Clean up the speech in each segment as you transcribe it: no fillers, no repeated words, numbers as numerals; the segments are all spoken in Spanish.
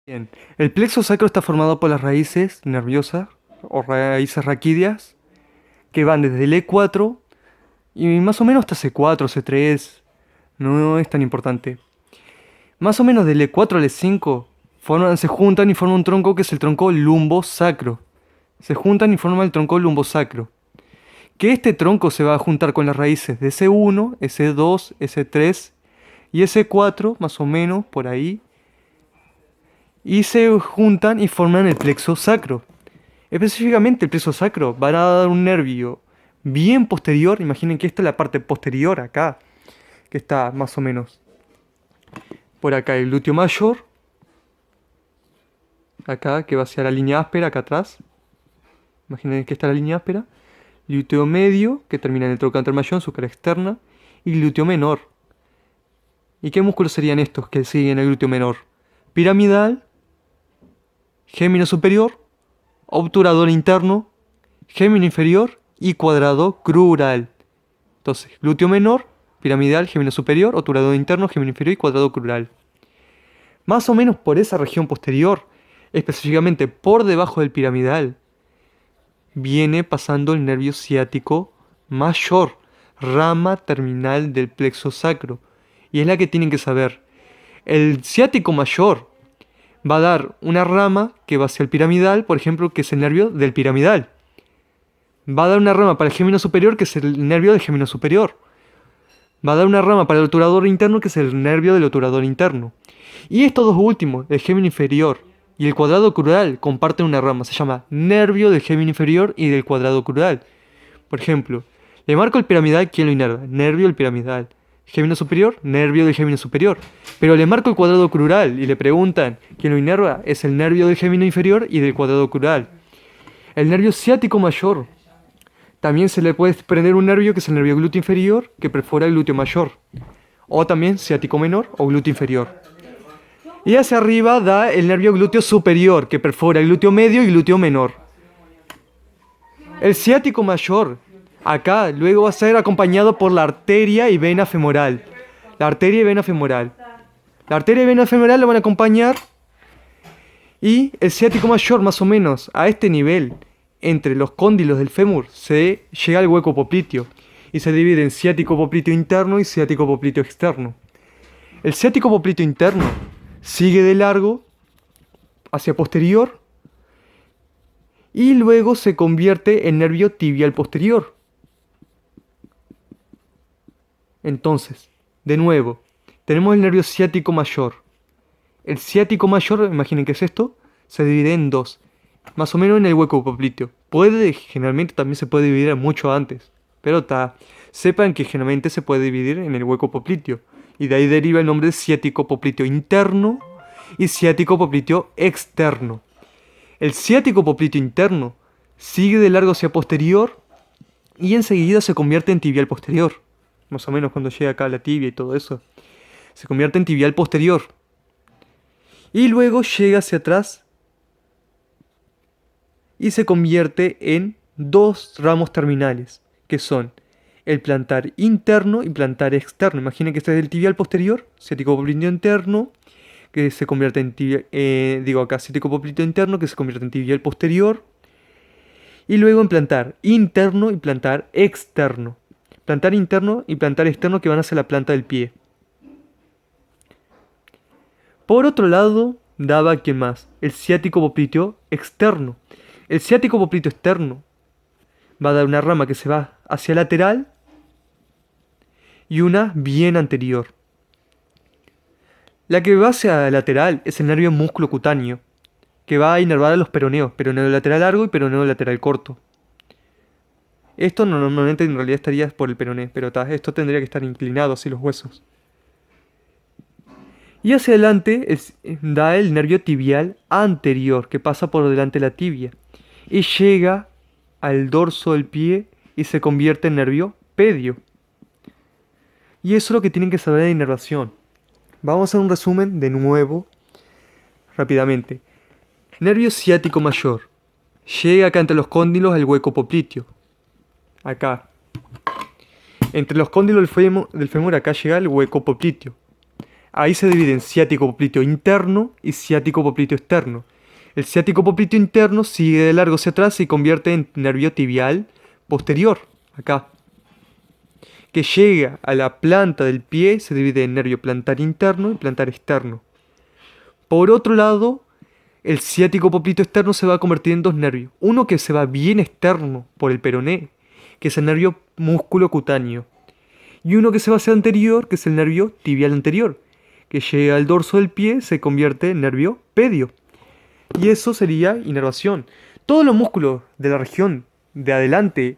Bien, el plexo sacro está formado por las raíces nerviosas o raíces raquídeas que van desde el E4 y más o menos hasta C4, C3, no es tan importante. Más o menos del E4 al E5 se juntan y forman un tronco que es el tronco lumbosacro. Se juntan y forman el tronco lumbosacro. Que este tronco se va a juntar con las raíces de S1, S2, S3 y S4, más o menos por ahí. Y se juntan y forman el plexo sacro. Específicamente el plexo sacro va a dar un nervio bien posterior. Imaginen que esta es la parte posterior acá, que está más o menos por acá el glúteo mayor, acá que va hacia la línea áspera acá atrás. Imaginen que está la línea áspera. Glúteo medio, que termina en el trocánter mayor, en su cara externa, y glúteo menor. ¿Y qué músculos serían estos que siguen el glúteo menor? Piramidal, gémino superior, obturador interno, gémino inferior y cuadrado crural. Entonces, glúteo menor, piramidal, gémino superior, obturador interno, gémino inferior y cuadrado crural. Más o menos por esa región posterior, específicamente por debajo del piramidal, viene pasando el nervio ciático mayor, rama terminal del plexo sacro. Y es la que tienen que saber. El ciático mayor va a dar una rama que va hacia el piramidal, por ejemplo, que es el nervio del piramidal. Va a dar una rama para el gémino superior, que es el nervio del gémino superior. Va a dar una rama para el obturador interno, que es el nervio del obturador interno. Y estos dos últimos, el gémino inferior y el cuadrado crural, comparten una rama. Se llama nervio del gémino inferior y del cuadrado crural. Por ejemplo, le marco el piramidal, ¿quién lo inerva? Nervio del piramidal. Gémino superior, nervio del gémino superior. Pero le marco el cuadrado crural y le preguntan, ¿quién lo inerva? Es el nervio del gémino inferior y del cuadrado crural. El nervio ciático mayor. También se le puede prender un nervio que es el nervio glúteo inferior, que perfora el glúteo mayor. O también ciático menor o glúteo inferior. Y hacia arriba da el nervio glúteo superior, que perfora el glúteo medio y glúteo menor. El ciático mayor, acá, luego va a ser acompañado por la arteria y vena femoral. La arteria y vena femoral. La arteria y vena femoral lo van a acompañar. Y el ciático mayor, más o menos, a este nivel, entre los cóndilos del fémur, se llega al hueco popliteo. Y se divide en ciático popliteo interno y ciático popliteo externo. El ciático popliteo interno sigue de largo hacia posterior y luego se convierte en nervio tibial posterior. Entonces, de nuevo, tenemos el nervio ciático mayor. El ciático mayor, imaginen que es esto, se divide en dos, más o menos en el hueco popliteo. Generalmente también se puede dividir mucho antes, pero sepan que generalmente se puede dividir en el hueco popliteo. Y de ahí deriva el nombre de ciático popliteo interno y ciático popliteo externo. El ciático popliteo interno sigue de largo hacia posterior y enseguida se convierte en tibial posterior. Más o menos cuando llega acá la tibia y todo eso. Se convierte en tibial posterior. Y luego llega hacia atrás y se convierte en dos ramos terminales, que son el plantar interno y plantar externo. Imaginen que este es el tibial posterior, ciático popliteo interno, que se convierte en tibial, ciático popliteo interno, que se convierte en tibial posterior. Y luego en plantar interno y plantar externo. Plantar interno y plantar externo que van hacia la planta del pie. Por otro lado, daba ¿quién más? El ciático popliteo externo. El ciático popliteo externo va a dar una rama que se va hacia lateral y una bien anterior. La que va hacia lateral es el nervio músculo cutáneo, que va a inervar a los peroneos, peroneo lateral largo y peroneo lateral corto. Esto normalmente en realidad estaría por el peroné, pero esto tendría que estar inclinado así los huesos. Y hacia adelante da el nervio tibial anterior, que pasa por delante de la tibia, y llega al dorso del pie y se convierte en nervio pedio. Y eso es lo que tienen que saber de inervación. Vamos a hacer un resumen de nuevo, rápidamente. Nervio ciático mayor. Llega acá entre los cóndilos al hueco popliteo. Acá. Entre los cóndilos del fémur acá llega el hueco popliteo. Ahí se divide en ciático popliteo interno y ciático popliteo externo. El ciático popliteo interno sigue de largo hacia atrás y se convierte en nervio tibial posterior, acá. Que llega a la planta del pie, se divide en nervio plantar interno y plantar externo. Por otro lado, el ciático popliteo externo se va a convertir en dos nervios. Uno que se va bien externo por el peroné, que es el nervio músculo cutáneo. Y uno que se va hacia anterior, que es el nervio tibial anterior, que llega al dorso del pie, se convierte en nervio pedio. Y eso sería inervación. Todos los músculos de la región de adelante,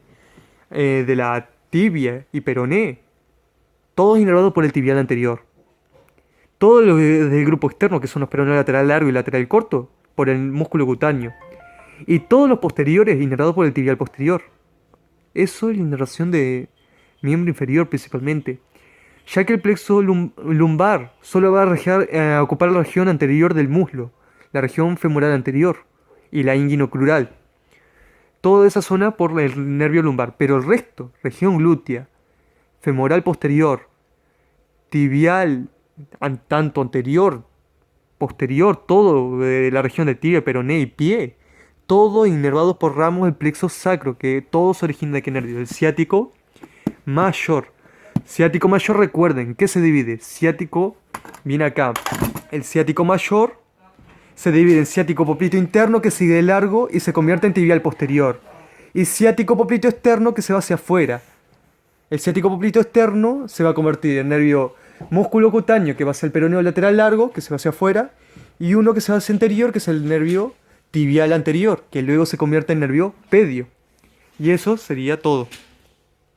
de la tibia y peroné, todos inervados por el tibial anterior. Todo lo del grupo externo, que son los peroneos lateral largo y lateral corto, por el músculo cutáneo. Y todos los posteriores inervados por el tibial posterior. Eso es la inervación de miembro inferior principalmente, ya que el plexo lumbar solo va a ocupar la región anterior del muslo, la región femoral anterior y la inguinocrural. Toda esa zona por el nervio lumbar, pero el resto, región glútea, femoral posterior, tibial, tanto anterior, posterior, todo de la región de tibia, peroné y pie, todo inervado por ramos del plexo sacro, que todo se origina de qué nervio, el ciático mayor. Ciático mayor, recuerden, ¿qué se divide? Ciático, viene acá. El ciático mayor se divide en ciático popliteo interno, que sigue de largo y se convierte en tibial posterior. Y ciático popliteo externo, que se va hacia afuera. El ciático popliteo externo se va a convertir en nervio músculo cutáneo, que va a ser el peroneo lateral largo, que se va hacia afuera. Y uno que se va hacia anterior, que es el nervio tibial anterior, que luego se convierte en nervio pedio. Y eso sería todo.